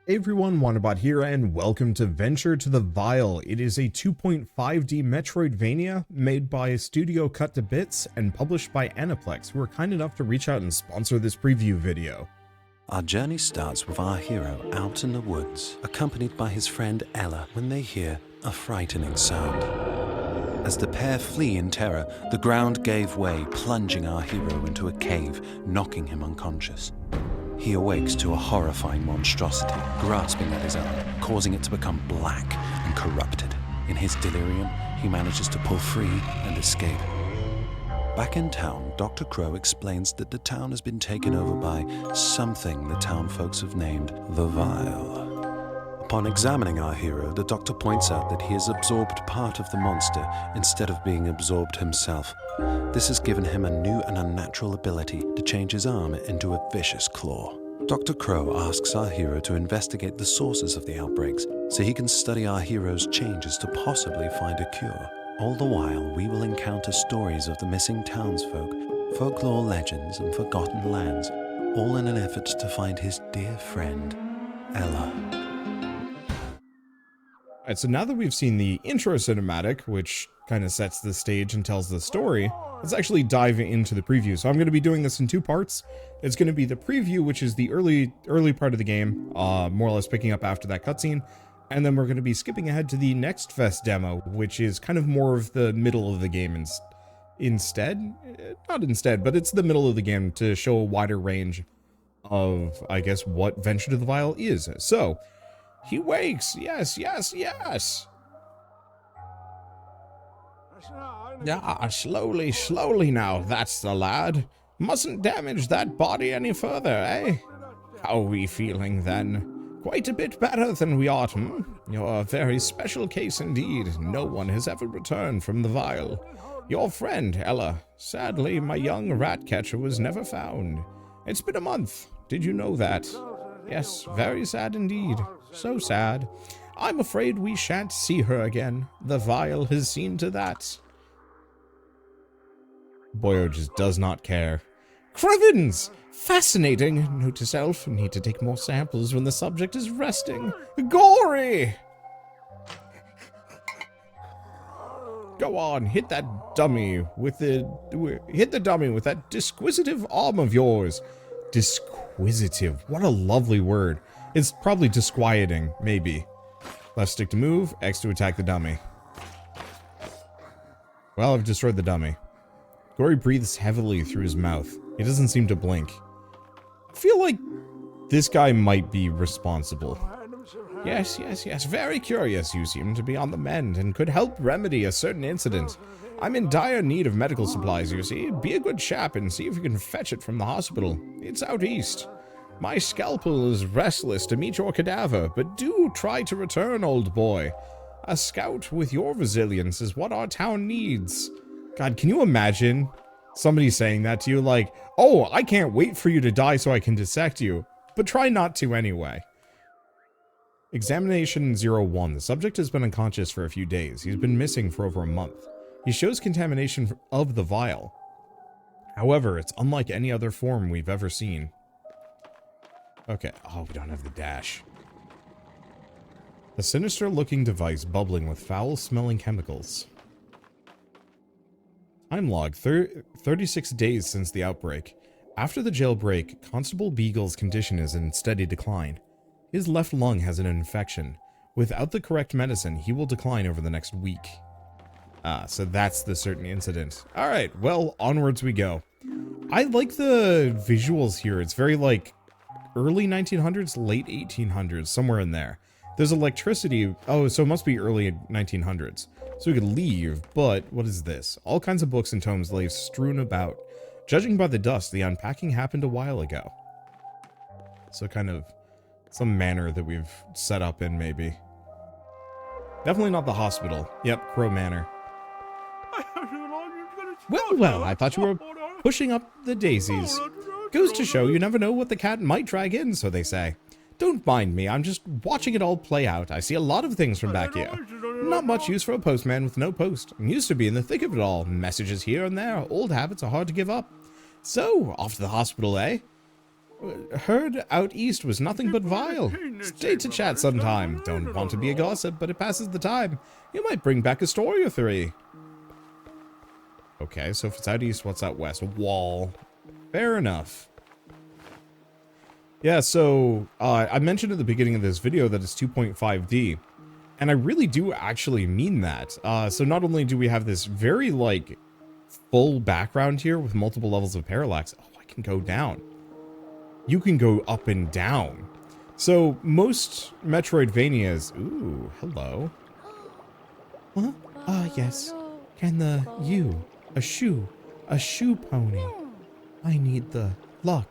Hey everyone, Wanderbot here, and welcome to Venture to the Vile. It is a 2.5D Metroidvania made by Studio Cut to Bits and published by Aniplex, who were kind enough to reach out and sponsor this preview video. Our journey starts with our hero out in the woods, accompanied by his friend Ella, when they hear a frightening sound. As the pair flee in terror, the ground gave way, plunging our hero into a cave, knocking him unconscious. He awakes to a horrifying monstrosity, grasping at his arm, causing it to become black and corrupted. In his delirium, he manages to pull free and escape. Back in town, Dr. Crow explains that the town has been taken over by something the town folks have named the Vile. Upon examining our hero, the doctor points out that he has absorbed part of the monster instead of being absorbed himself. This has given him a new and unnatural ability to change his arm into a vicious claw. Dr. Crow asks our hero to investigate the sources of the outbreaks so he can study our hero's changes to possibly find a cure. All the while, we will encounter stories of the missing townsfolk, folklore legends, and forgotten lands, all in an effort to find his dear friend, Ella. Alright, so now that we've seen the intro cinematic, which kind of sets the stage and tells the story, let's actually dive into the preview. So I'm going to be doing this in two parts. It's going to be the preview, which is the early part of the game, more or less picking up after that cutscene. And then we're going to be skipping ahead to the Next Fest demo, which is kind of more of the middle of the game instead. Not instead, but it's the middle of the game to show a wider range of, I guess, what Venture to the Vile is. So, he wakes! Yes, yes, yes! Ah, slowly, slowly now, that's the lad. Mustn't damage that body any further, eh? How are we feeling then? Quite a bit better than we ought, hmm? You're a very special case indeed. No one has ever returned from the Vile. Your friend, Ella. Sadly, my young rat catcher was never found. It's been a month. Did you know that? Yes, very sad indeed. So sad. I'm afraid we shan't see her again. The Vile has seen to that. Boyo just does not care. Crevins! Fascinating! Note to self, need to take more samples when the subject is resting. Gory! Go on, hit that dummy with that disquisitive arm of yours. Disquisitive. What a lovely word. It's probably disquieting, maybe. Left stick to move, X to attack the dummy. Well, I've destroyed the dummy. Gory breathes heavily through his mouth. He doesn't seem to blink. I feel like this guy might be responsible. Yes, yes, yes. Very curious. You seem to be on the mend and could help remedy a certain incident. I'm in dire need of medical supplies, you see. Be a good chap and see if you can fetch it from the hospital. It's out east. My scalpel is restless to meet your cadaver, but do try to return, old boy. A scout with your resilience is what our town needs. God, can you imagine somebody saying that to you? Like, oh, I can't wait for you to die so I can dissect you, but try not to anyway. Examination 01. The subject has been unconscious for a few days. He's been missing for over a month. He shows contamination of the Vile. However, it's unlike any other form we've ever seen. Okay. Oh, we don't have the dash. A sinister-looking device bubbling with foul-smelling chemicals. Time log, 36 days since the outbreak. After the jailbreak, Constable Beagle's condition is in steady decline. His left lung has an infection. Without the correct medicine, he will decline over the next week. Ah, so that's the certain incident. Alright, well, onwards we go. I like the visuals here. It's very, like, early 1900s, late 1800s, somewhere in there. There's electricity. Oh, so it must be early 1900s. So we could leave, but what is this? All kinds of books and tomes lay strewn about. Judging by the dust, the unpacking happened a while ago. So kind of some manor that we've set up in, maybe. Definitely not the hospital. Yep, Crow Manor. Well, well, I thought you were pushing up the daisies. Goes to show you never know what the cat might drag in, so they say. Don't mind me, I'm just watching it all play out. I see a lot of things from back here. Not much use for a postman with no post. I'm used to be in the thick of it all. Messages here and there. Old habits are hard to give up. So, off to the hospital, eh? Heard out east was nothing but vile. Stay to chat sometime. Don't want to be a gossip, but it passes the time. You might bring back a story or three. Okay, so if it's out east, what's out west? A wall. Fair enough. Yeah, so I mentioned at the beginning of this video that it's 2.5D. And I really do actually mean that. So not only do we have this very, like, full background here with multiple levels of parallax. Oh, I can go down. You can go up and down. So most Metroidvanias... Ooh, hello. Huh? Ah, yes. Can the... You. A shoe pony. I need the luck.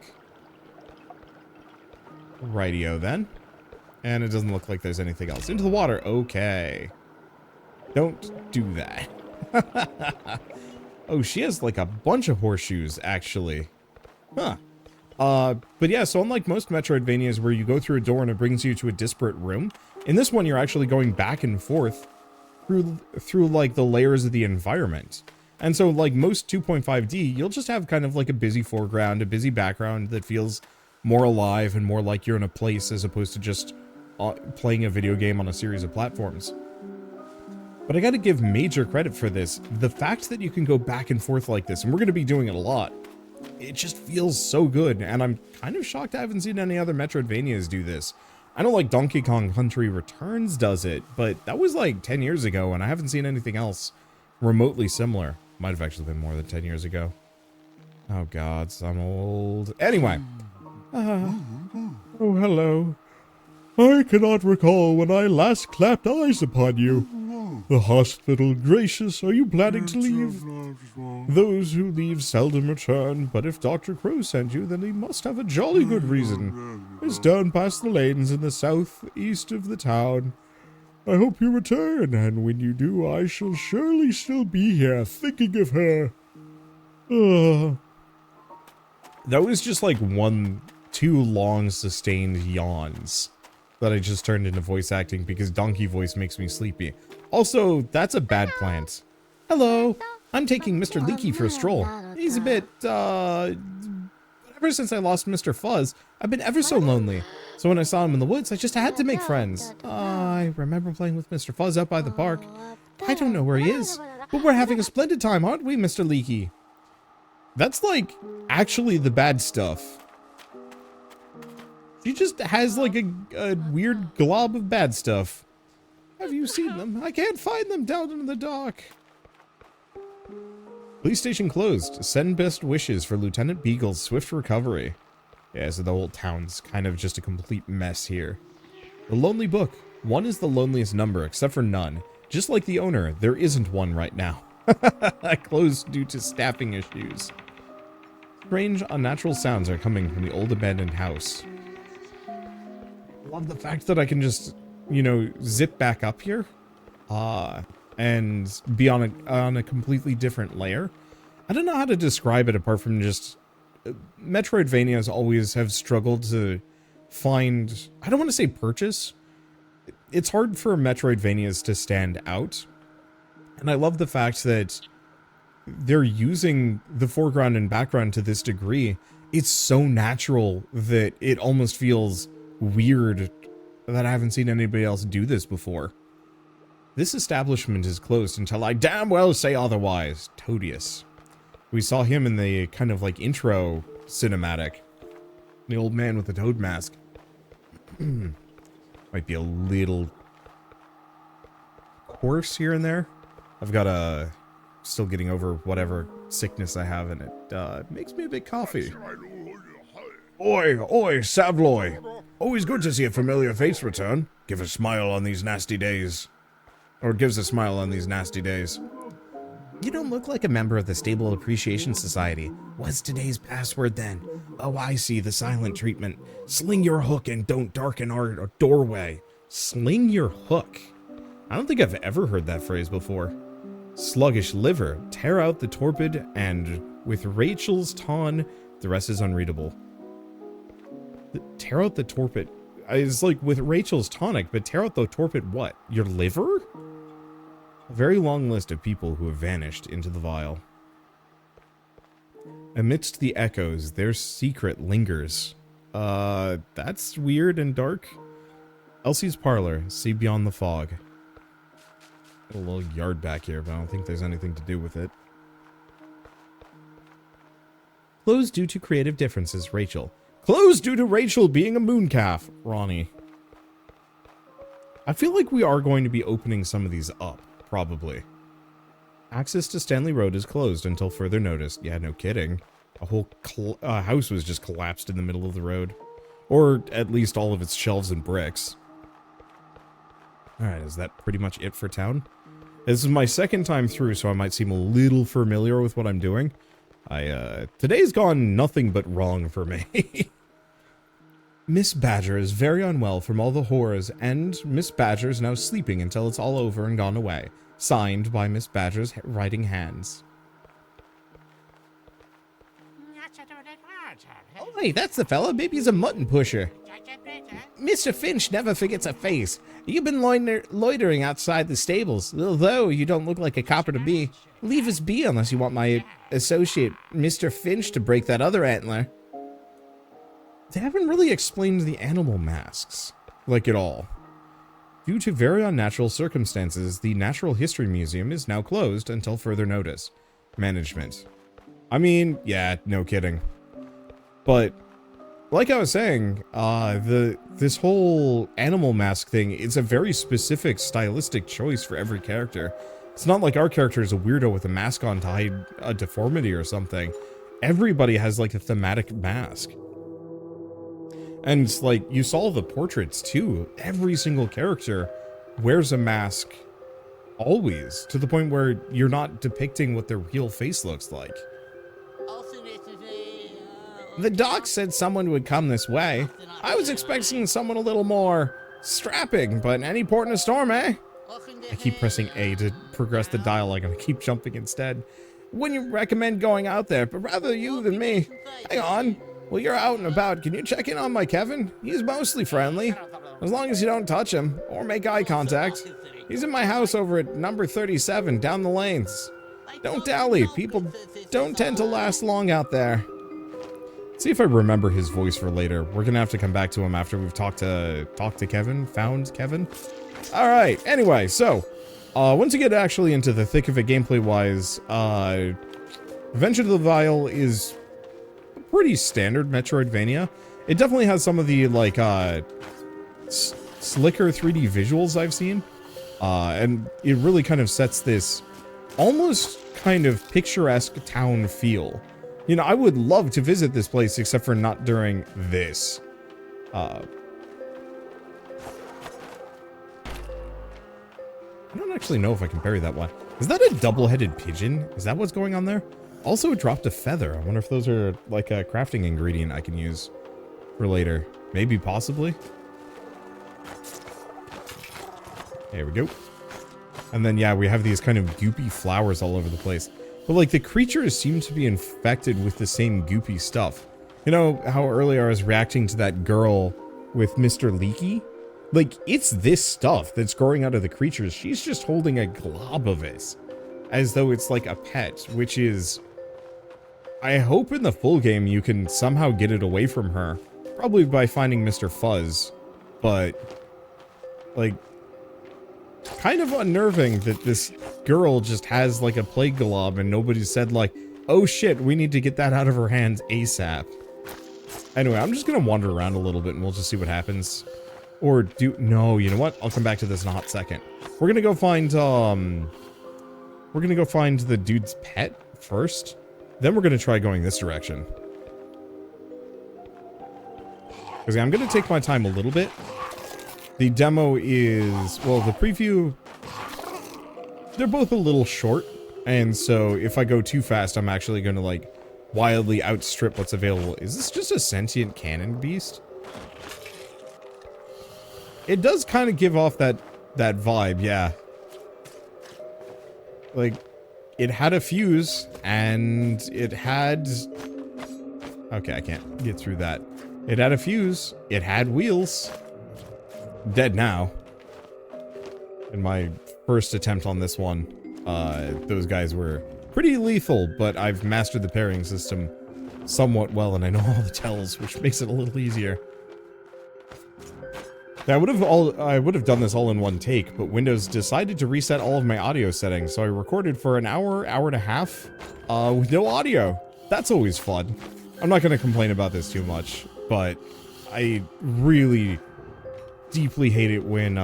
Rightio then. And it doesn't look like there's anything else. Into the water. Okay. Don't do that. Oh, she has like a bunch of horseshoes, actually. Huh. But yeah, so unlike most Metroidvanias where you go through a door and it brings you to a disparate room, in this one you're actually going back and forth through like the layers of the environment. And so like most 2.5D, you'll just have kind of like a busy foreground, a busy background that feels more alive and more like you're in a place as opposed to just playing a video game on a series of platforms. But I gotta give major credit for this. The fact that you can go back and forth like this, and we're gonna be doing it a lot, it just feels so good, and I'm kind of shocked I haven't seen any other Metroidvanias do this. I know like Donkey Kong Country Returns does it, but that was like 10 years ago, and I haven't seen anything else remotely similar. Might have actually been more than 10 years ago. Oh gods, I'm old. Anyway. Oh, hello. I cannot recall when I last clapped eyes upon you. The hospital, gracious, are you planning to leave? Those who leave seldom return, but if Dr. Crow sent you, then he must have a jolly good reason. It's down past the lanes in the southeast of the town. I hope you return, and when you do, I shall surely still be here, thinking of her. That was just like two long sustained yawns that I just turned into voice acting because donkey voice makes me sleepy. Also, that's a bad plant. Hello, I'm taking Mr. Leaky for a stroll. He's a bit, ever since I lost Mr. Fuzz, I've been ever so lonely. So when I saw him in the woods, I just had to make friends. I remember playing with Mr. Fuzz out by the park. I don't know where he is, but we're having a splendid time, aren't we, Mr. Leaky? That's like, actually the bad stuff. She just has like a weird glob of bad stuff. Have you seen them? I can't find them down in the dock. Police station closed. Send best wishes for Lieutenant Beagle's swift recovery. Yeah, so the whole town's kind of just a complete mess here. The Lonely Book. One is the loneliest number, except for none. Just like the owner, there isn't one right now. Closed due to staffing issues. Strange, unnatural sounds are coming from the old abandoned house. Love the fact that I can just, you know, zip back up here. And be on a completely different layer. I don't know how to describe it apart from just... Metroidvanias always have struggled to find... I don't want to say purchase. It's hard for Metroidvanias to stand out. And I love the fact that they're using the foreground and background to this degree. It's so natural that it almost feels weird that I haven't seen anybody else do this before. This establishment is closed until I damn well say otherwise. Todious. We saw him in the kind of like intro cinematic. The old man with the toad mask. Might be a little coarse here and there. I've got still getting over whatever sickness I have, and it makes me a bit coffee. Oi, Savloy. Always good to see a familiar face return. Give a smile on these nasty days. Or gives a smile on these nasty days. You don't look like a member of the Stable Appreciation Society. What's today's password then? Oh, I see, the silent treatment. Sling your hook and don't darken our doorway. Sling your hook? I don't think I've ever heard that phrase before. Sluggish liver. Tear out the torpid, and with Rachel's ton, the rest is unreadable. Tear out the torpid. It's like with Rachel's tonic, but tear out the torpid what? Your liver? A very long list of people who have vanished into the vial. Amidst the echoes, their secret lingers. That's weird and dark. Elsie's parlor. See beyond the fog. Got a little yard back here, but I don't think there's anything to do with it. Closed due to creative differences, Rachel. Closed due to Rachel being a mooncalf, Ronnie. I feel like we are going to be opening some of these up, probably. Access to Stanley Road is closed until further notice. Yeah, no kidding. A whole house was just collapsed in the middle of the road. Or at least all of its shelves and bricks. Alright, is that pretty much it for town? This is my second time through, so I might seem a little familiar with what I'm doing. Today's gone nothing but wrong for me. Miss Badger is very unwell from all the horrors, and Miss Badger is now sleeping until it's all over and gone away. Signed by Miss Badger's writing hands. Oh, hey, that's the fella. Maybe he's a mutton pusher. Mr. Finch never forgets a face. You've been loitering outside the stables, although you don't look like a copper to me. Leave us be unless you want my associate, Mr. Finch, to break that other antler. They haven't really explained the animal masks, like at all. Due to very unnatural circumstances, the Natural History Museum is now closed until further notice. Management. I mean, yeah, no kidding. But, like I was saying, this whole animal mask thing is a very specific stylistic choice for every character. It's not like our character is a weirdo with a mask on to hide a deformity or something. Everybody has like a thematic mask. And like, you saw the portraits too. Every single character wears a mask always, to the point where you're not depicting what their real face looks like. The doc said someone would come this way. I was expecting someone a little more strapping, but any port in a storm, eh? I keep pressing A to progress the dialogue and I keep jumping instead. Wouldn't recommend going out there, but rather you than me. Hang on. Well, you're out and about. Can you check in on my Kevin? He's mostly friendly. As long as you don't touch him or make eye contact. He's in my house over at number 37 down the lanes. Don't dally. People don't tend to last long out there. See if I remember his voice for later. We're gonna have to come back to him after we've talked to Kevin, found Kevin. All right. Anyway, so once you get actually into the thick of it, gameplay-wise, Adventure to the Vile is a pretty standard Metroidvania. It definitely has some of the like slicker 3D visuals I've seen, and it really kind of sets this almost kind of picturesque town feel. You know, I would love to visit this place, except for not during this. I don't actually know if I can bury that one. Is that a double-headed pigeon? Is that what's going on there? Also, it dropped a feather. I wonder if those are like a crafting ingredient I can use for later. Maybe, possibly. There we go. And then, yeah, we have these kind of goopy flowers all over the place. But, like, the creatures seem to be infected with the same goopy stuff. You know how earlier I was reacting to that girl with Mr. Leaky? Like, it's this stuff that's growing out of the creatures. She's just holding a glob of it. As though it's like a pet, which is... I hope in the full game you can somehow get it away from her. Probably by finding Mr. Fuzz. But, like... kind of unnerving that this girl just has like a plague glob and nobody said like, oh shit, we need to get that out of her hands ASAP. Anyway, I'm just gonna wander around a little bit and we'll just see what happens. Or no, you know what? I'll come back to this in a hot second. We're gonna go find, the dude's pet first. Then we're gonna try going this direction. Because I'm gonna take my time a little bit. The demo is, well, the preview, they're both a little short, and so if I go too fast, I'm actually going to, like, wildly outstrip what's available. Is this just a sentient cannon beast? It does kind of give off that vibe, yeah. Like, it had a fuse, and it had... Okay, I can't get through that. It had a fuse, it had wheels... Dead now. In my first attempt on this one, those guys were pretty lethal, but I've mastered the parrying system somewhat well, and I know all the tells, which makes it a little easier. Now, I would have done this all in one take, but Windows decided to reset all of my audio settings, so I recorded for an hour and a half, with no audio. That's always fun. I'm not going to complain about this too much, but I really deeply hate it when,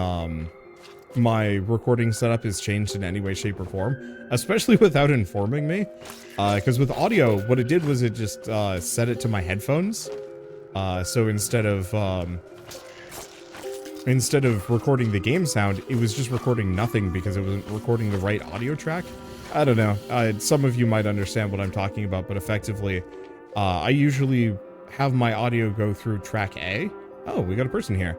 my recording setup is changed in any way, shape, or form, especially without informing me, because with audio, what it did was it just, set it to my headphones, so instead of recording the game sound, it was just recording nothing because it wasn't recording the right audio track. I don't know. Some of you might understand what I'm talking about, but effectively, I usually have my audio go through track A. Oh, we got a person here.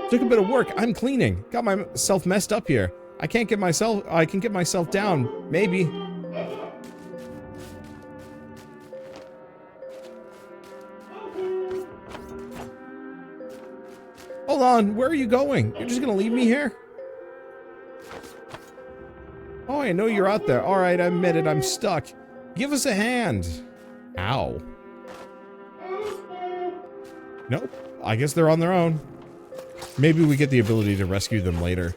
Took a bit of work. I'm cleaning. Got myself messed up here. I can get myself down. Maybe. Hold on, where are you going? You're just gonna leave me here? Oh, I know you're out there. Alright, I admit it, I'm stuck. Give us a hand. Ow. Nope, I guess they're on their own. Maybe we get the ability to rescue them later.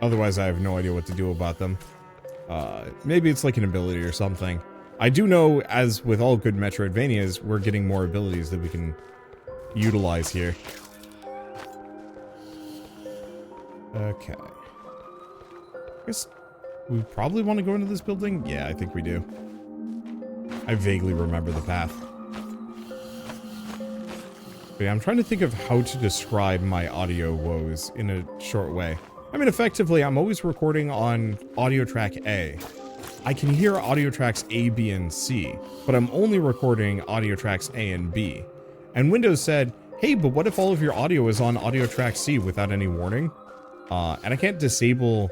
Otherwise, I have no idea what to do about them. Maybe it's like an ability or something. I do know, as with all good Metroidvanias, we're getting more abilities that we can utilize here. Okay. I guess we probably want to go into this building? Yeah, I think we do. I vaguely remember the path. But yeah, I'm trying to think of how to describe my audio woes in a short way. I mean, effectively, I'm always recording on audio track A. I can hear audio tracks A, B, and C, but I'm only recording audio tracks A and B. And Windows said, hey, but what if all of your audio is on audio track C without any warning? And I can't disable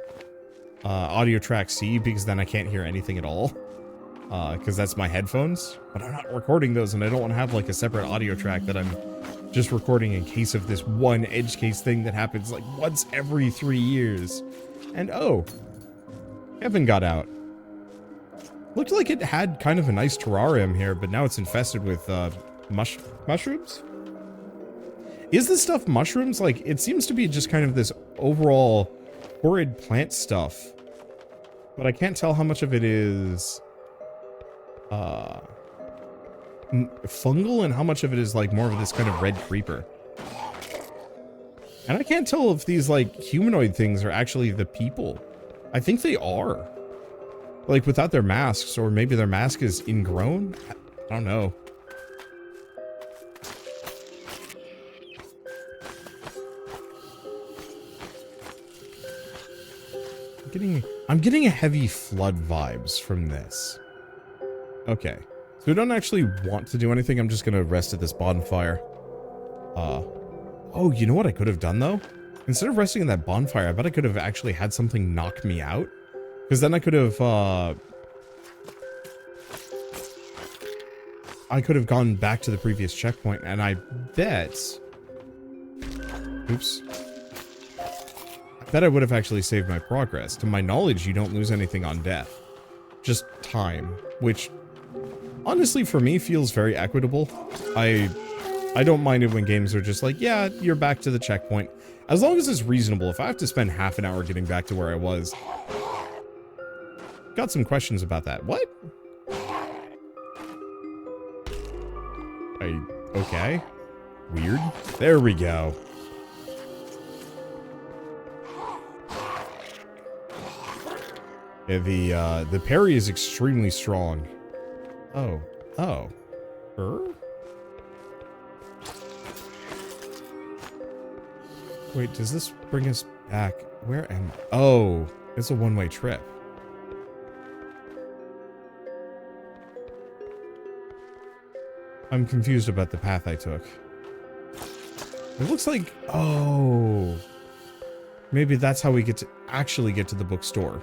audio track C because then I can't hear anything at all. Because that's my headphones. But I'm not recording those, and I don't want to have like a separate audio track that I'm just recording in case of this one edge case thing that happens like once every 3 years. And oh, Kevin got out. Looked like it had kind of a nice terrarium here, but now it's infested with mushrooms? Is this stuff mushrooms? Like, it seems to be just kind of this overall horrid plant stuff. But I can't tell how much of it is fungal and how much of it is like more of this kind of red creeper. And I can't tell if these like humanoid things are actually the people. I think they are. Like without their masks, or maybe their mask is ingrown? I don't know. I'm getting a heavy flood vibes from this. Okay. So we don't actually want to do anything. I'm just gonna rest at this bonfire. Oh, you know what I could have done though? Instead of resting in that bonfire, I bet I could have actually had something knock me out. Because then I could have gone back to the previous checkpoint, and I bet... Oops. I bet I would have actually saved my progress. To my knowledge, you don't lose anything on death. Just time, which honestly for me feels very equitable. I don't mind it when games are just like, yeah, you're back to the checkpoint. As long as it's reasonable. If I have to spend half an hour getting back to where I was... Got some questions about that. What? Okay. Weird. There we go. Yeah, the parry is extremely strong. Oh. Wait, does this bring us back? Where am I? Oh, it's a one-way trip. I'm confused about the path I took. It looks like... Oh. Maybe that's how we actually get to the bookstore.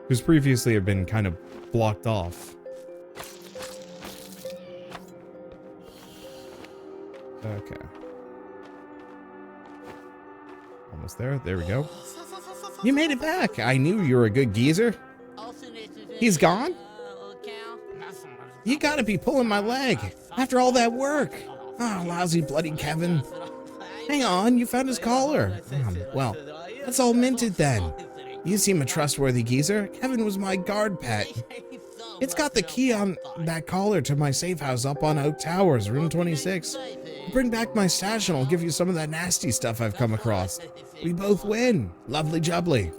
Because previously I've been kind of blocked off. Okay. Almost there. There we go. You made it back! I knew you were a good geezer. He's gone? You gotta be pulling my leg after all that work. Oh, lousy bloody Kevin. Hang on, you found his collar. Well, that's all minted then. You seem a trustworthy geezer. Kevin was my guard pet. It's got the key on that collar to my safe house up on Oak Towers, room 26. Bring back my stash and I'll give you some of that nasty stuff I've come across. We both win. Lovely jubbly.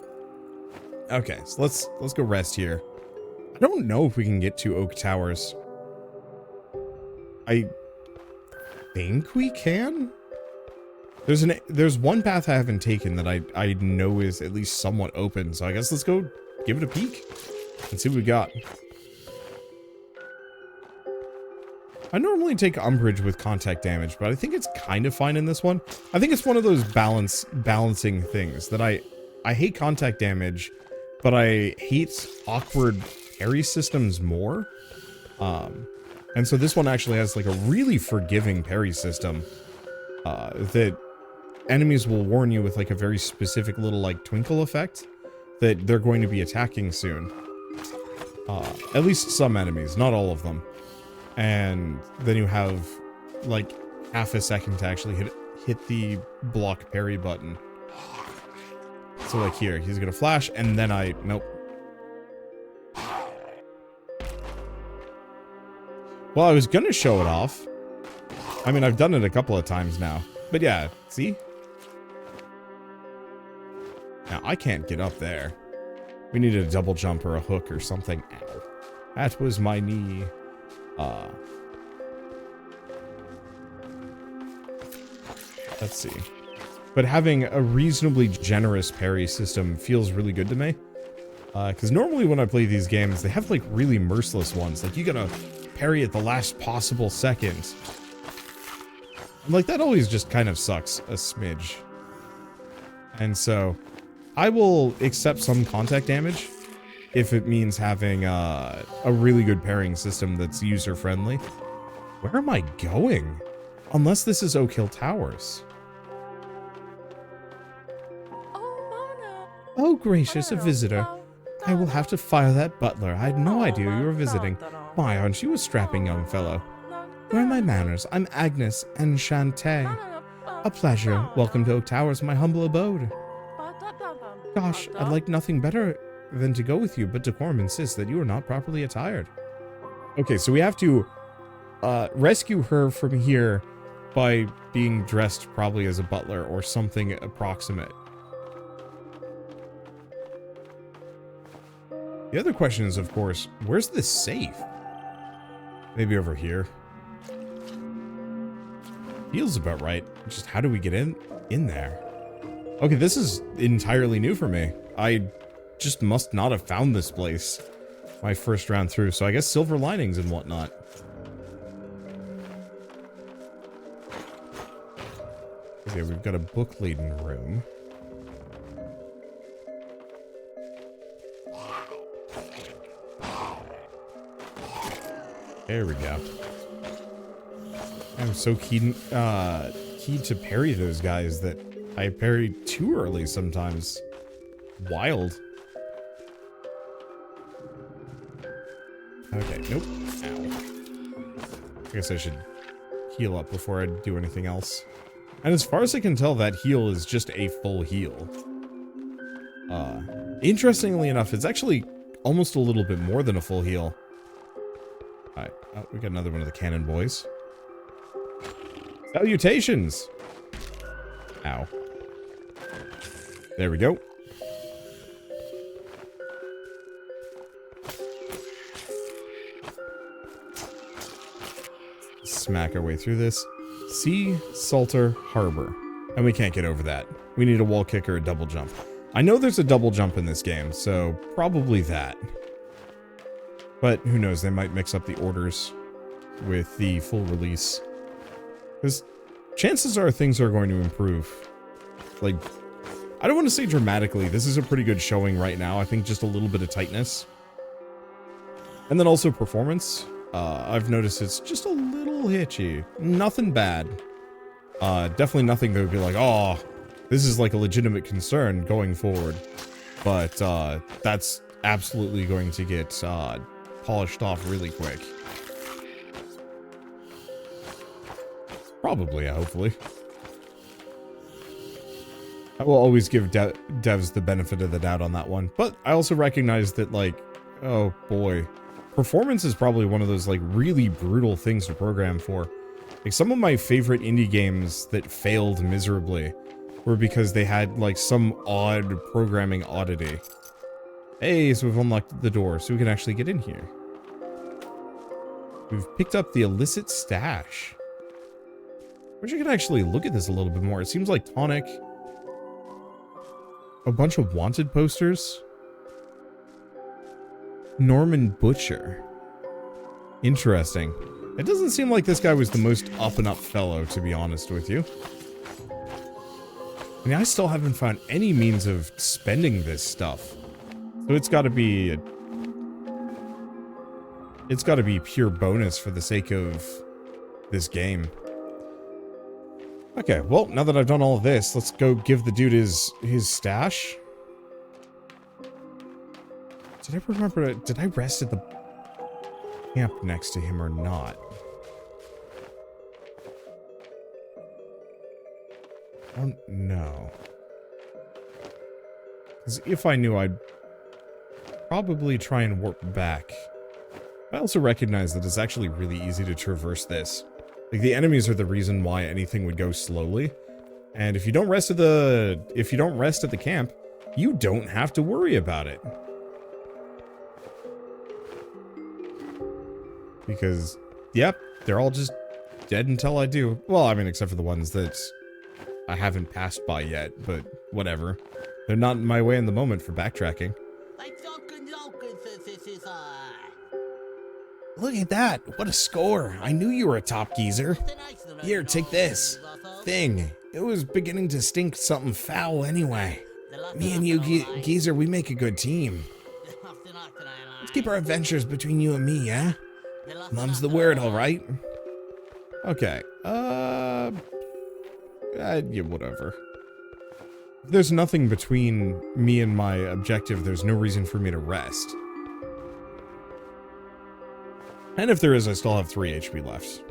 Okay, so let's go rest here. I don't know if we can get to Oak Towers. I think we can? There's one path I haven't taken that I know is at least somewhat open, so I guess let's go give it a peek and see what we got. I normally take umbrage with contact damage, but I think it's kind of fine in this one. I think it's one of those balancing things that I hate contact damage, but I hate awkward parry systems more. And so this one actually has like a really forgiving parry system that enemies will warn you with like a very specific little like twinkle effect that they're going to be attacking soon. At least some enemies, not all of them. And then you have like half a second to actually hit the block parry button. So like here, he's gonna flash and then nope. Well, I was gonna show it off. I mean, I've done it a couple of times now. But yeah, see? Now, I can't get up there. We need a double jump or a hook or something. Ow. That was my knee. Let's see. But having a reasonably generous parry system feels really good to me. Because normally when I play these games, they have like really merciless ones. Like you gotta parry at the last possible second. And like that always just kind of sucks a smidge. And so I will accept some contact damage if it means having a really good parrying system that's user friendly. Where am I going? Unless this is Oak Hill Towers. Oh gracious, a visitor. I will have to fire that butler. I had no idea you were visiting. My, aren't you a strapping young fellow? Where are my manners? I'm Agnes Enchante. A pleasure. Welcome to Oak Towers, my humble abode. Gosh, I'd like nothing better than to go with you, but decorum insists that you are not properly attired. Okay, so we have to rescue her from here by being dressed probably as a butler or something approximate. The other question is, of course, where's the safe? Maybe over here. Feels about right. Just how do we get in there? Okay, this is entirely new for me. I just must not have found this place my first round through, so I guess silver linings and whatnot. Okay, we've got a book-laden room. There we go. I'm so keen to parry those guys that I parry too early sometimes. Wild. Okay, nope. Ow. I guess I should heal up before I do anything else. And as far as I can tell, that heal is just a full heal. Interestingly enough, it's actually almost a little bit more than a full heal. Alright, we got another one of the cannon boys. Salutations! Ow. There we go. Smack our way through this. Sea Salter Harbor. And we can't get over that. We need a wall kick or a double jump. I know there's a double jump in this game, so probably that. But who knows, they might mix up the orders with the full release. Because chances are things are going to improve. Like, I don't want to say dramatically. This is a pretty good showing right now. I think just a little bit of tightness. And then also performance. I've noticed it's just a little hitchy. Nothing bad. Definitely nothing that would be like, oh, this is like a legitimate concern going forward. But that's absolutely going to get polished off really quick. Probably, hopefully. I will always give devs the benefit of the doubt on that one. But I also recognize that, like, oh boy. Performance is probably one of those, like, really brutal things to program for. Like, some of my favorite indie games that failed miserably were because they had, like, some odd programming oddity. Hey, so we've unlocked the door, so we can actually get in here. We've picked up the illicit stash. I wish I could actually look at this a little bit more. It seems like tonic. A bunch of wanted posters. Norman Butcher. Interesting. It doesn't seem like this guy was the most up-and-up fellow, to be honest with you. I mean, I still haven't found any means of spending this stuff. So it's gotta be... It's gotta be pure bonus for the sake of this game. Okay, well, now that I've done all of this, let's go give the dude his stash. Did I remember, did I rest at the camp next to him or not? I don't know. Because if I knew, I'd probably try and warp back. I also recognize that it's actually really easy to traverse this. Like, the enemies are the reason why anything would go slowly. And if you don't rest at the camp, you don't have to worry about it. Because, yep, they're all just dead until I do. Well, I mean, except for the ones that I haven't passed by yet, but whatever. They're not in my way in the moment for backtracking. Look at that! What a score! I knew you were a top geezer. Here, take this. Thing. It was beginning to stink something foul anyway. Me and you, geezer, we make a good team. Let's keep our adventures between you and me, yeah? Mum's the word, alright? Okay, yeah, whatever. If there's nothing between me and my objective, there's no reason for me to rest. And if there is, I still have 3 HP left.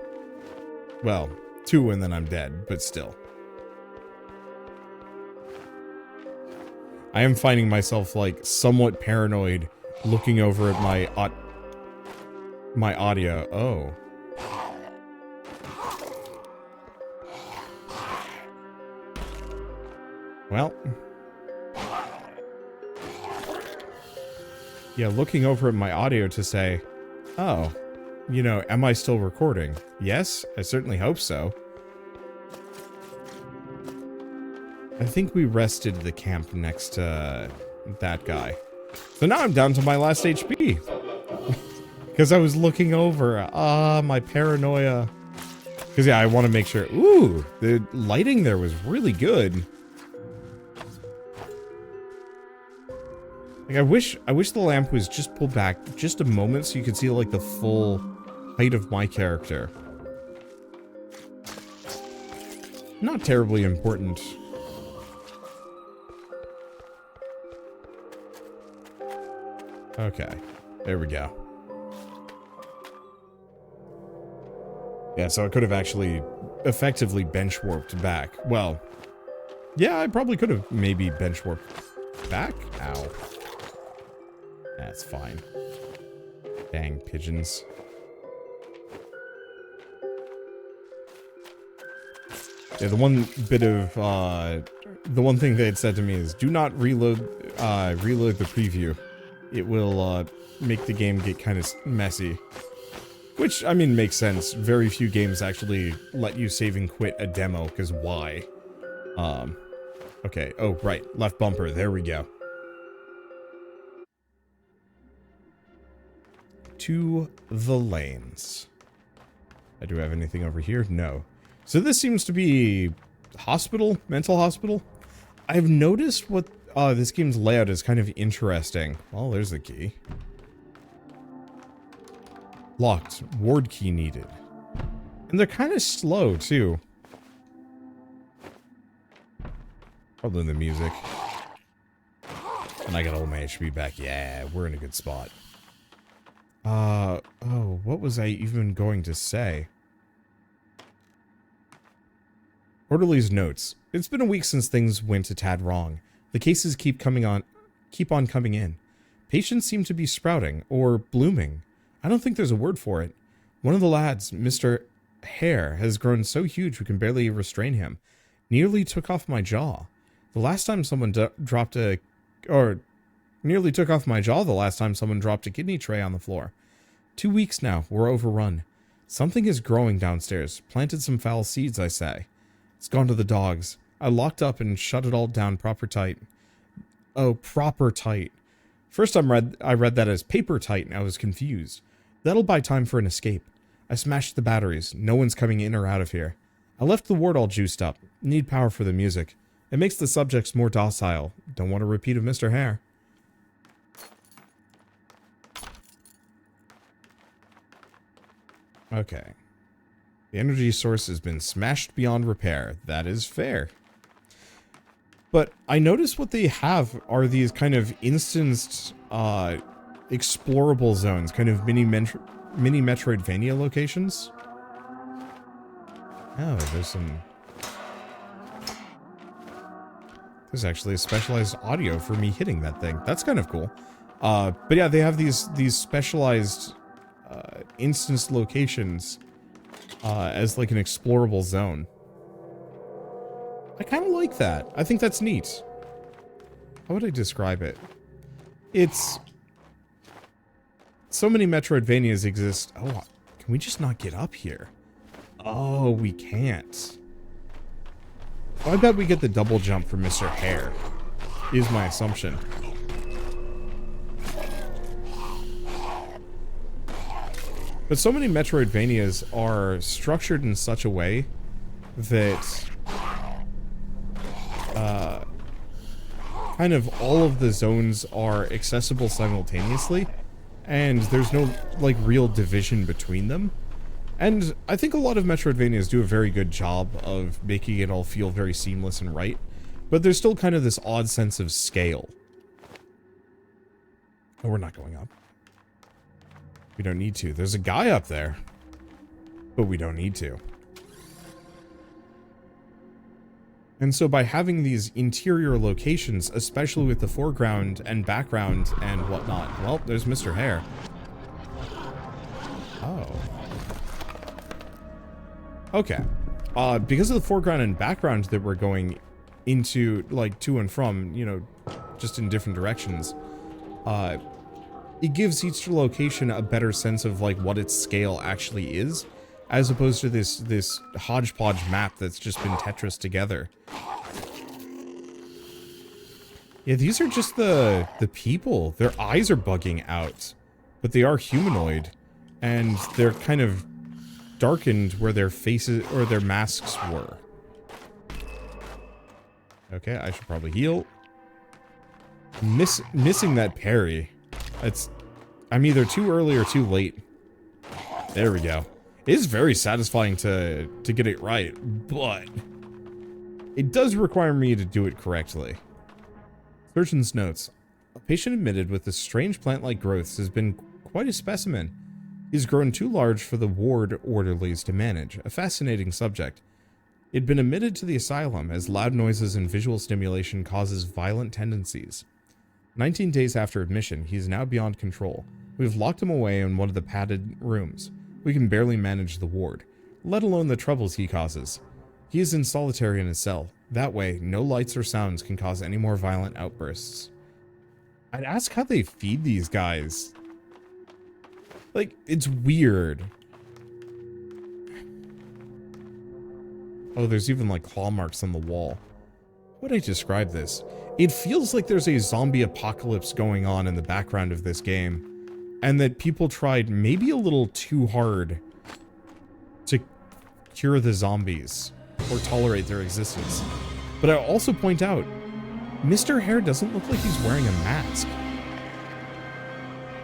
Well, 2 and then I'm dead, but still. I am finding myself, like, somewhat paranoid looking over at my audio. Oh. Well. Yeah, looking over at my audio to say, oh, you know, am I still recording? Yes, I certainly hope so. I think we rested the camp next to that guy. So now I'm down to my last HP. Because I was looking over. My paranoia. Because, yeah, I want to make sure. Ooh, the lighting there was really good. Like, I wish the lamp was just pulled back just a moment so you could see, like, the full height of my character. Not terribly important. Okay, there we go. Yeah, so I could have actually effectively bench warped back. Well, yeah, I probably could have maybe bench warped back. Ow. That's fine. Dang pigeons. Yeah, the one bit of, the one thing they had said to me is, do not reload the preview. It will, make the game get kind of messy. Which, I mean, makes sense. Very few games actually let you save and quit a demo, because why? Okay, oh, right, left bumper, there we go. To the lanes. I do have anything over here? No. So this seems to be hospital, mental hospital. I've noticed what this game's layout is kind of interesting. Well, there's the key. Locked. Ward key needed. And they're kind of slow too. Probably the music. And I got all my HP back. Yeah, we're in a good spot. Oh, what was I even going to say? Orderly's notes. It's been a week since things went a tad wrong. The cases keep on coming in. Patients seem to be sprouting, or blooming. I don't think there's a word for it. One of the lads, Mr. Hare, has grown so huge we can barely restrain him. Nearly took off my jaw. The last time someone nearly took off my jaw the last time someone dropped a kidney tray on the floor. 2 weeks now, we're overrun. Something is growing downstairs. Planted some foul seeds, I say. It's gone to the dogs. I locked up and shut it all down proper tight. Oh, proper tight. First I read that as paper tight and I was confused. That'll buy time for an escape. I smashed the batteries. No one's coming in or out of here. I left the ward all juiced up. Need power for the music. It makes the subjects more docile. Don't want a repeat of Mr. Hare. Okay. The energy source has been smashed beyond repair. That is fair. But I notice what they have are these kind of instanced, explorable zones, kind of mini Metroidvania locations. Oh, there's actually a specialized audio for me hitting that thing. That's kind of cool. But yeah, they have these specialized, instanced locations, as like an explorable zone. I kind of like that. I think that's neat. How would I describe it? It's... So many Metroidvanias exist. Oh, can we just not get up here? Oh, we can't. Well, I bet we get the double jump for Mr. Hare, is my assumption. But so many Metroidvanias are structured in such a way that kind of all of the zones are accessible simultaneously, and there's no like real division between them. And I think a lot of Metroidvanias do a very good job of making it all feel very seamless and right, but there's still kind of this odd sense of scale. Oh, we're not going up. We don't need to. There's a guy up there, but we don't need to. And so by having these interior locations, especially with the foreground and background and whatnot, well, there's Mr. Hare. Oh. Okay. Because of the foreground and background that we're going into, like, to and from, you know, just in different directions, it gives each location a better sense of, like, what its scale actually is, as opposed to this hodgepodge map that's just been Tetris together. Yeah, these are just the people. Their eyes are bugging out, but they are humanoid, and they're kind of darkened where their faces or their masks were. Okay, I should probably heal. Missing that parry. I'm either too early or too late. There we go. It is very satisfying to get it right, but it does require me to do it correctly. Surgeon's notes. A patient admitted with the strange plant-like growths has been quite a specimen. He's grown too large for the ward orderlies to manage. A fascinating subject. He'd been admitted to the asylum as loud noises and visual stimulation causes violent tendencies. 19 days after admission, he is now beyond control. We've locked him away in one of the padded rooms. We can barely manage the ward, let alone the troubles he causes. He is in solitary in his cell. That way, no lights or sounds can cause any more violent outbursts. I'd ask how they feed these guys. Like, it's weird. Oh, there's even like claw marks on the wall. How would I describe this? It feels like there's a zombie apocalypse going on in the background of this game, and that people tried maybe a little too hard to cure the zombies or tolerate their existence. But I also point out, Mr. Hare doesn't look like he's wearing a mask.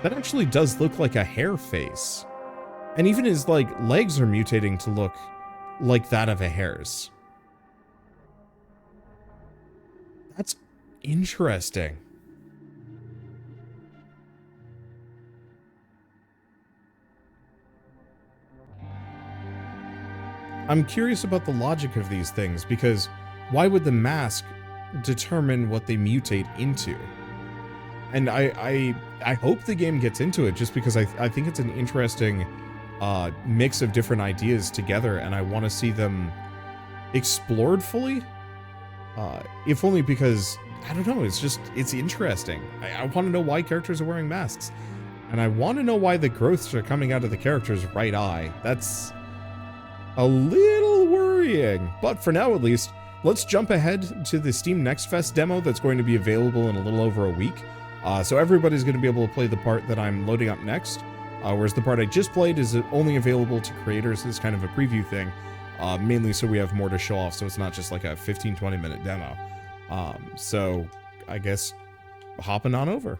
That actually does look like a hare face. And even his, like, legs are mutating to look like that of a hare's. That's interesting. I'm curious about the logic of these things, because why would the mask determine what they mutate into? And I hope the game gets into it, just because I think it's an interesting mix of different ideas together, and I want to see them explored fully. If only because, I don't know, it's interesting. I want to know why characters are wearing masks. And I want to know why the growths are coming out of the character's right eye. That's a little worrying. But for now, at least, let's jump ahead to the Steam Next Fest demo that's going to be available in a little over a week. So everybody's going to be able to play the part that I'm loading up next. Whereas the part I just played is only available to creators as kind of a preview thing. Mainly so we have more to show off, so it's not just like a 15-20 minute demo. So I guess hopping on over.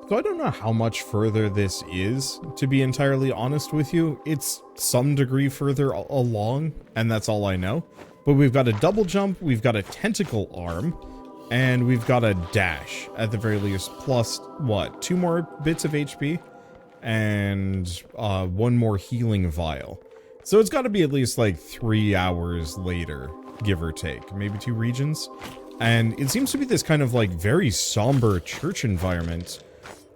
So I don't know how much further this is, to be entirely honest with you. It's some degree further along, and that's all I know. But we've got a double jump, we've got a tentacle arm, and we've got a dash, at the very least, plus, what, 2 more bits of HP? And 1 more healing vial. So it's got to be at least like 3 hours later, give or take. Maybe 2 regions. And it seems to be this kind of like very somber church environment,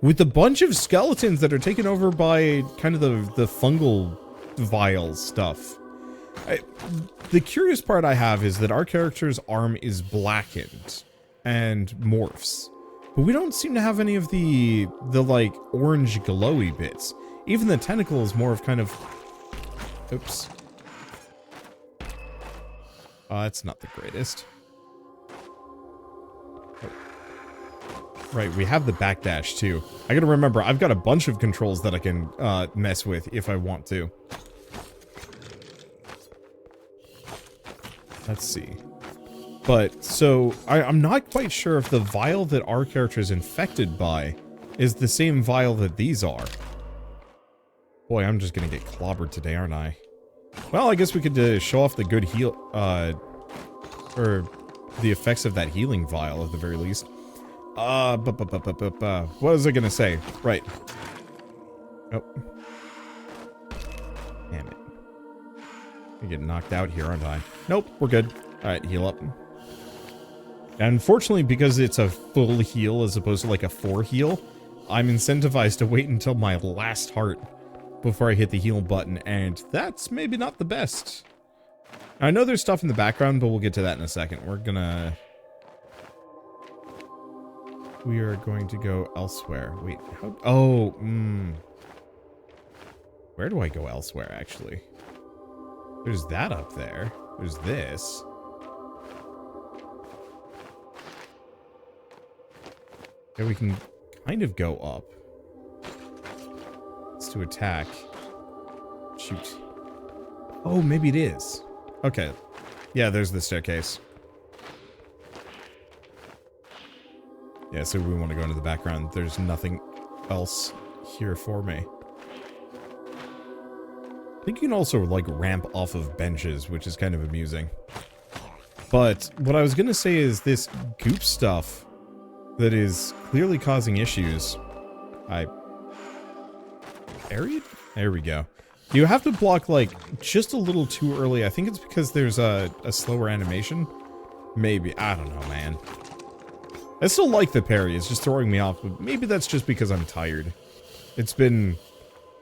with a bunch of skeletons that are taken over by kind of the fungal vial stuff. The curious part I have is that our character's arm is blackened and morphs, but we don't seem to have any of the like orange glowy bits. Even the tentacle is more of kind of, oops. That's not the greatest. Right, we have the backdash too. I gotta remember, I've got a bunch of controls that I can mess with if I want to. Let's see. But, so, I'm not quite sure if the vial that our character is infected by is the same vial that these are. Boy, I'm just gonna get clobbered today, aren't I? Well, I guess we could show off the good heal, or the effects of that healing vial at the very least. What was I gonna say? Right. Oh. Damn it. I get knocked out here, aren't I? Nope, we're good. Alright, heal up. And unfortunately, because it's a full heal as opposed to like a 4 heal, I'm incentivized to wait until my last heart before I hit the heal button, and that's maybe not the best. I know there's stuff in the background, but we'll get to that in a second. We are going to go elsewhere. Wait, how? Oh, Where do I go elsewhere, actually? There's that up there. There's this. Okay, we can kind of go up. It's to attack. Shoot. Oh, maybe it is. Okay. Yeah, there's the staircase. Yeah, so we want to go into the background. There's nothing else here for me. I think you can also, like, ramp off of benches, which is kind of amusing. But what I was going to say is this goop stuff that is clearly causing issues. Buried? There we go. You have to block, like, just a little too early. I think it's because there's a slower animation. Maybe. I don't know, man. I still like the parry, it's just throwing me off, but maybe that's just because I'm tired. It's been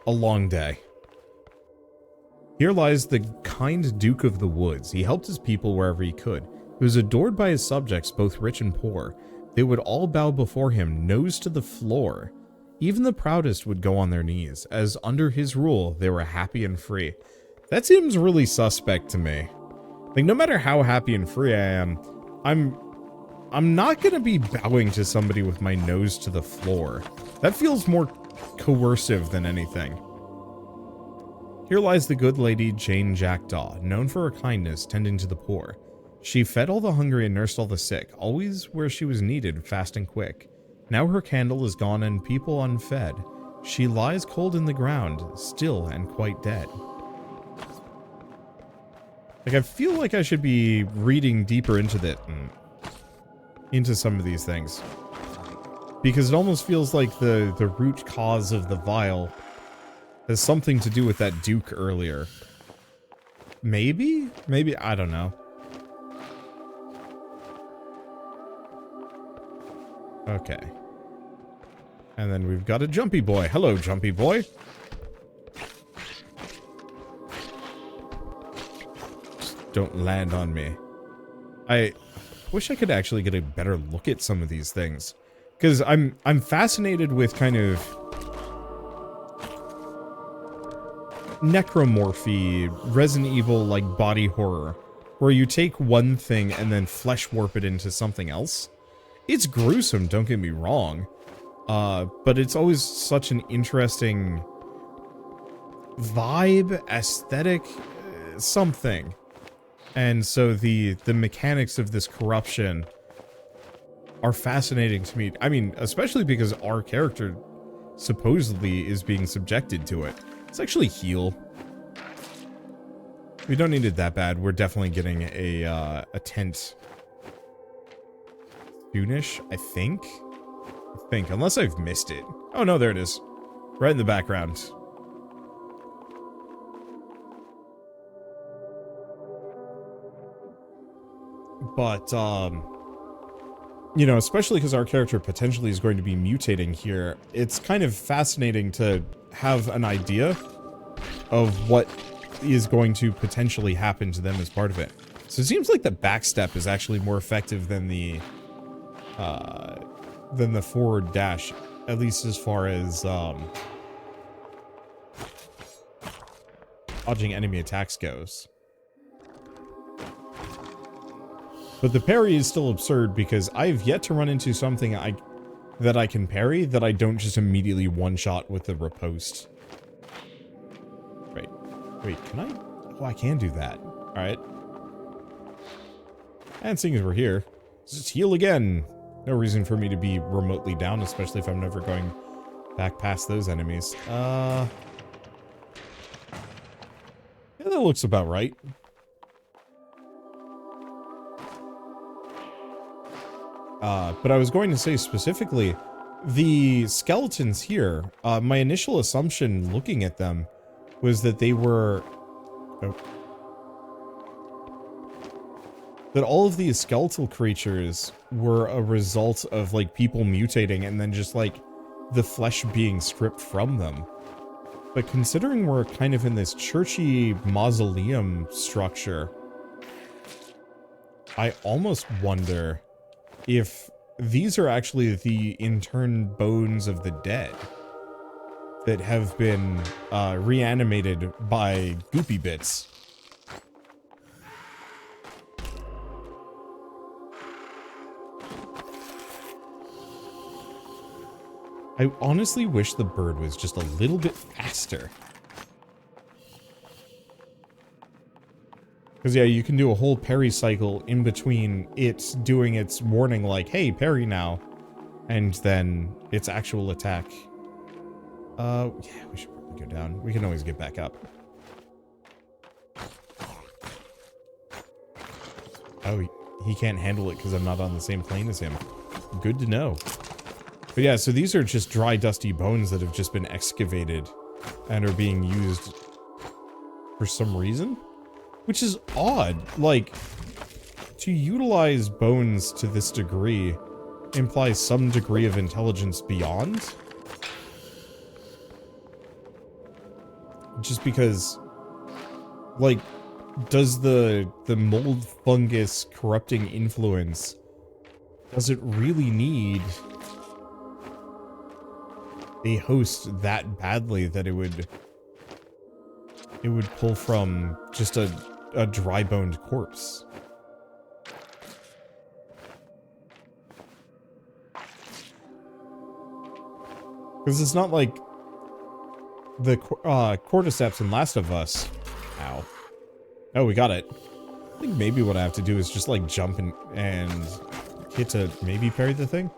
a long day. Here lies the kind Duke of the Woods. He helped his people wherever he could. He was adored by his subjects, both rich and poor. They would all bow before him, nose to the floor. Even the proudest would go on their knees, as under his rule, they were happy and free. That seems really suspect to me. Like, no matter how happy and free I am, I'm not gonna be bowing to somebody with my nose to the floor. That feels more coercive than anything. Here lies the good lady Jane Jackdaw, known for her kindness, tending to the poor. She fed all the hungry and nursed all the sick, always where she was needed, fast and quick. Now her candle is gone and people unfed. She lies cold in the ground, still and quite dead. Like, I feel like I should be reading deeper into some of these things, because it almost feels like the root cause of the vial has something to do with that Duke earlier. Maybe? Maybe, I don't know. Okay. And then we've got a jumpy boy. Hello, jumpy boy. Just don't land on me. I wish I could actually get a better look at some of these things. Because I'm fascinated with kind of necromorphy, Resident Evil like body horror, where you take one thing and then flesh warp it into something else. It's gruesome, don't get me wrong, but it's always such an interesting vibe, aesthetic, something. And so the mechanics of this corruption are fascinating to me. I mean, especially because our character supposedly is being subjected to it. Let's actually heal. We don't need it that bad. We're definitely getting a tent soonish, I think. Unless I've missed it. Oh no, there it is. Right in the background. But, you know, especially because our character potentially is going to be mutating here, it's kind of fascinating to have an idea of what is going to potentially happen to them as part of it. So it seems like the backstep is actually more effective than the forward dash, at least as far as dodging enemy attacks goes. But the parry is still absurd because I've yet to run into something that I can parry that I don't just immediately one-shot with the riposte. Right. Wait, can I? Oh, I can do that. Alright. And seeing as we're here, let's just heal again. No reason for me to be remotely down, especially if I'm never going back past those enemies. Yeah, that looks about right. But I was going to say specifically, the skeletons here, my initial assumption looking at them was that they were... Oh. That all of these skeletal creatures were a result of, like, people mutating and then just, like, the flesh being stripped from them. But considering we're kind of in this churchy mausoleum structure, I almost wonder if these are actually the interned bones of the dead that have been reanimated by goopy bits. I honestly wish the bird was just a little bit faster. Because, yeah, you can do a whole parry cycle in between it doing its warning like, hey, parry now, and then its actual attack. Yeah, we should probably go down. We can always get back up. Oh, he can't handle it because I'm not on the same plane as him. Good to know. But yeah, so these are just dry, dusty bones that have just been excavated and are being used for some reason. Which is odd. Like, to utilize bones to this degree implies some degree of intelligence beyond. Just because, like, does the mold fungus corrupting influence, does it really need a host that badly that it would pull from just a dry-boned corpse? Because it's not like the cordyceps in Last of Us. Ow. Oh, we got it. I think maybe what I have to do is just like jump and hit to maybe parry the thing.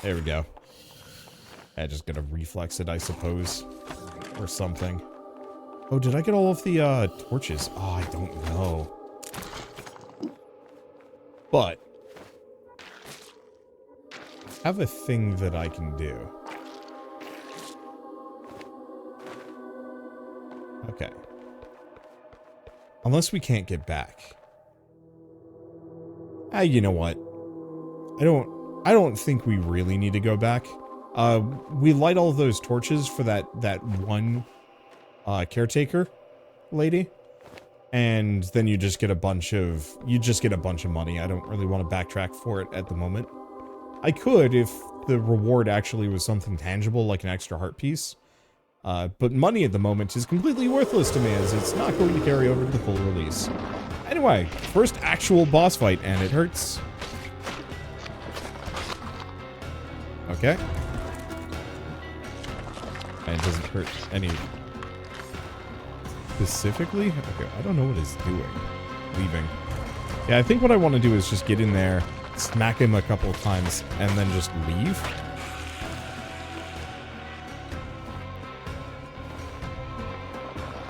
There we go. I just gotta reflex it, I suppose. Or something. Oh, did I get all of the torches? Oh, I don't know. But I have a thing that I can do. Okay. Unless we can't get back. You know what? I don't think we really need to go back. We light all those torches for that one caretaker lady, and then you just get a bunch of money. I don't really want to backtrack for it at the moment. I could if the reward actually was something tangible, like an extra heart piece. But money at the moment is completely worthless to me, as it's not going to carry over to the full release. Anyway, first actual boss fight, and it hurts. Okay. And it doesn't hurt any specifically? Okay, I don't know what it's doing. Leaving. Yeah, I think what I want to do is just get in there, smack him a couple of times, and then just leave.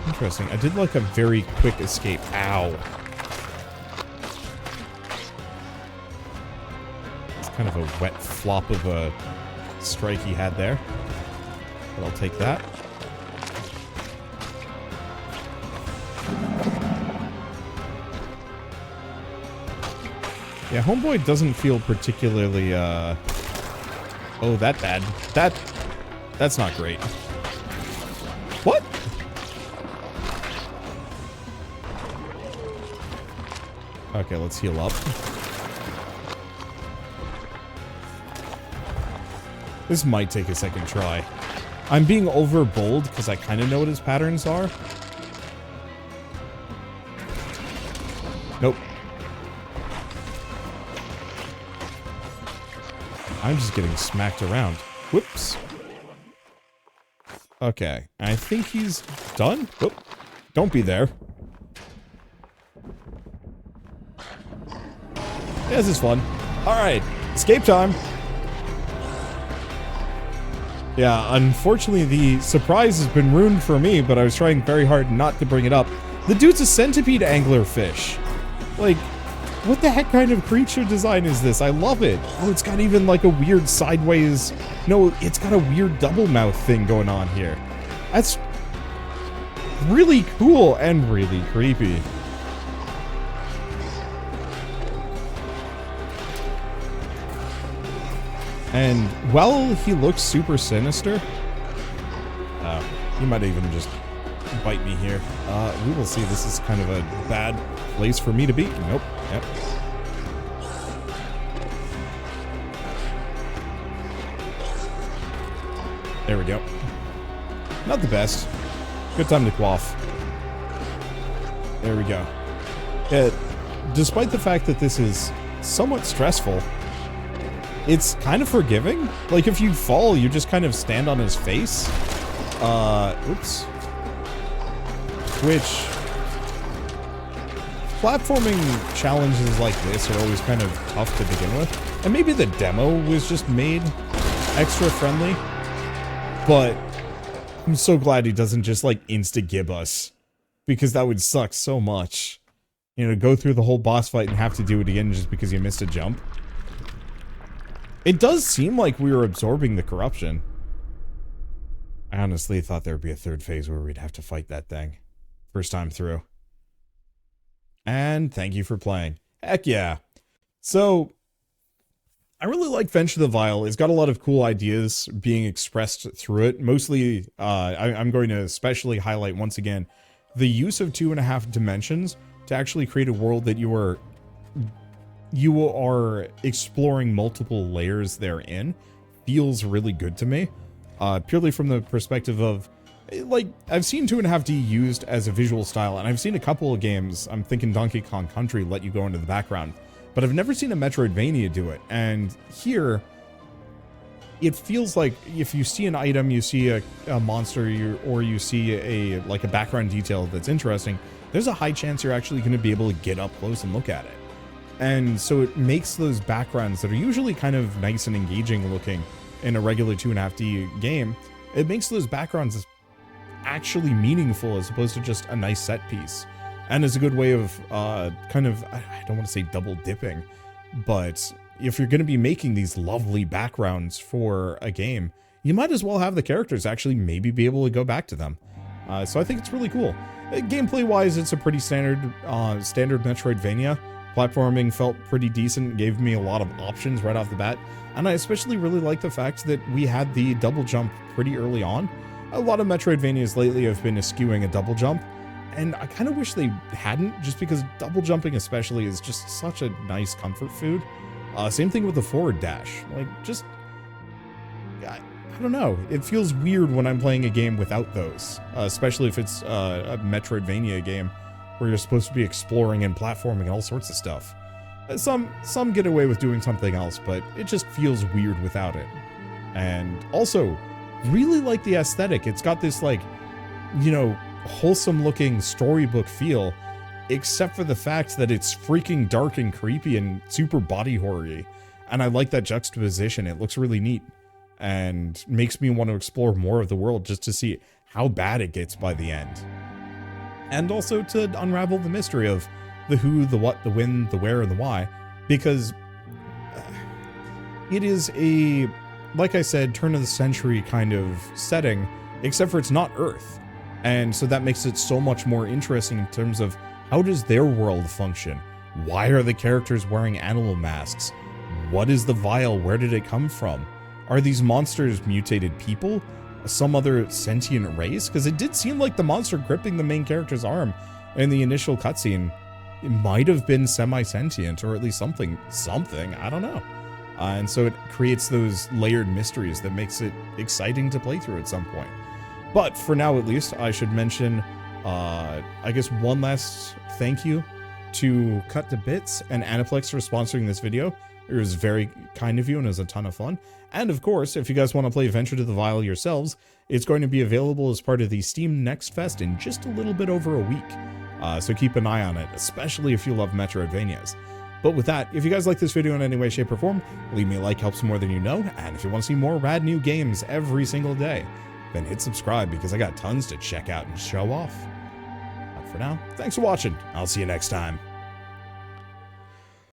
Interesting. I did like a very quick escape. Ow. It's kind of a wet flop of a strike he had there. But I'll take that. Yeah, Homeboy doesn't feel particularly, oh, that bad. That's not great. What? Okay, let's heal up. This might take a second try. I'm being over bold because I kind of know what his patterns are. Nope. I'm just getting smacked around. Whoops. Okay, I think he's done. Whoop. Don't be there. Yeah, this is fun. Alright, escape time. Yeah, unfortunately the surprise has been ruined for me, but I was trying very hard not to bring it up. The dude's a centipede anglerfish. Like, what the heck kind of creature design is this? I love it. Oh, it's got even like a weird sideways... No, it's got a weird double mouth thing going on here. That's really cool and really creepy. And while he looks super sinister, he might even just bite me here. We will see. This is kind of a bad place for me to be. Nope. Yep. There we go. Not the best. Good time to quaff. There we go. Despite the fact that this is somewhat stressful, it's kind of forgiving. Like, if you fall, you just kind of stand on his face. Oops. Which... platforming challenges like this are always kind of tough to begin with. And maybe the demo was just made extra friendly. But I'm so glad he doesn't just, like, insta-gib us. Because that would suck so much. You know, go through the whole boss fight and have to do it again just because you missed a jump. It does seem like we were absorbing the corruption. I honestly thought there would be a third phase where we'd have to fight that thing. First time through. And thank you for playing. Heck yeah. So, I really like Venture the Vile. It's got a lot of cool ideas being expressed through it. Mostly, I'm going to especially highlight once again the use of 2.5 dimensions to actually create a world that you are exploring multiple layers therein. Feels really good to me. Purely from the perspective of, like, I've seen 2.5D used as a visual style, and I've seen a couple of games, I'm thinking Donkey Kong Country, let you go into the background. But I've never seen a Metroidvania do it. And here, it feels like if you see an item, you see a monster, or you see a background detail that's interesting, there's a high chance you're actually going to be able to get up close and look at it. And so it makes those backgrounds that are usually kind of nice and engaging looking in a regular 2.5D game, it makes those backgrounds actually meaningful as opposed to just a nice set piece. And it's a good way of kind of, I don't want to say double dipping, but if you're going to be making these lovely backgrounds for a game, you might as well have the characters actually maybe be able to go back to them. So I think it's really cool. Gameplay-wise, it's a pretty standard Metroidvania. Platforming felt pretty decent, gave me a lot of options right off the bat, and I especially really like the fact that we had the double jump pretty early on. A lot of Metroidvanias lately have been eschewing a double jump, and I kind of wish they hadn't, just because double jumping especially is just such a nice comfort food. Same thing with the forward dash. Like, just, I don't know. It feels weird when I'm playing a game without those, especially if it's a Metroidvania game where you're supposed to be exploring and platforming and all sorts of stuff. Some get away with doing something else, but it just feels weird without it. And also, really like the aesthetic. It's got this, like, you know, wholesome looking storybook feel, except for the fact that it's freaking dark and creepy and super body horror-y. And I like that juxtaposition. It looks really neat and makes me want to explore more of the world just to see how bad it gets by the end. And also to unravel the mystery of the who, the what, the when, the where, and the why, because it is a, like I said, turn of the century kind of setting, except for it's not Earth. And so that makes it so much more interesting in terms of how does their world function? Why are the characters wearing animal masks? What is the vial? Where did it come from? Are these monsters mutated people? Some other sentient race? Because it did seem like the monster gripping the main character's arm in the initial cutscene, it might have been semi-sentient, or at least something, I don't know. And so it creates those layered mysteries that makes it exciting to play through at some point. But for now, at least, I should mention, I guess one last thank you to Cut to Bits and Aniplex for sponsoring this video. It was very kind of you and it was a ton of fun. And of course, if you guys want to play Venture to the Vial yourselves, it's going to be available as part of the Steam Next Fest in just a little bit over a week. So keep an eye on it, especially if you love Metroidvanias. But with that, if you guys like this video in any way, shape, or form, leave me a like, helps more than you know. And if you want to see more rad new games every single day, then hit subscribe because I got tons to check out and show off. But for now, thanks for watching. I'll see you next time.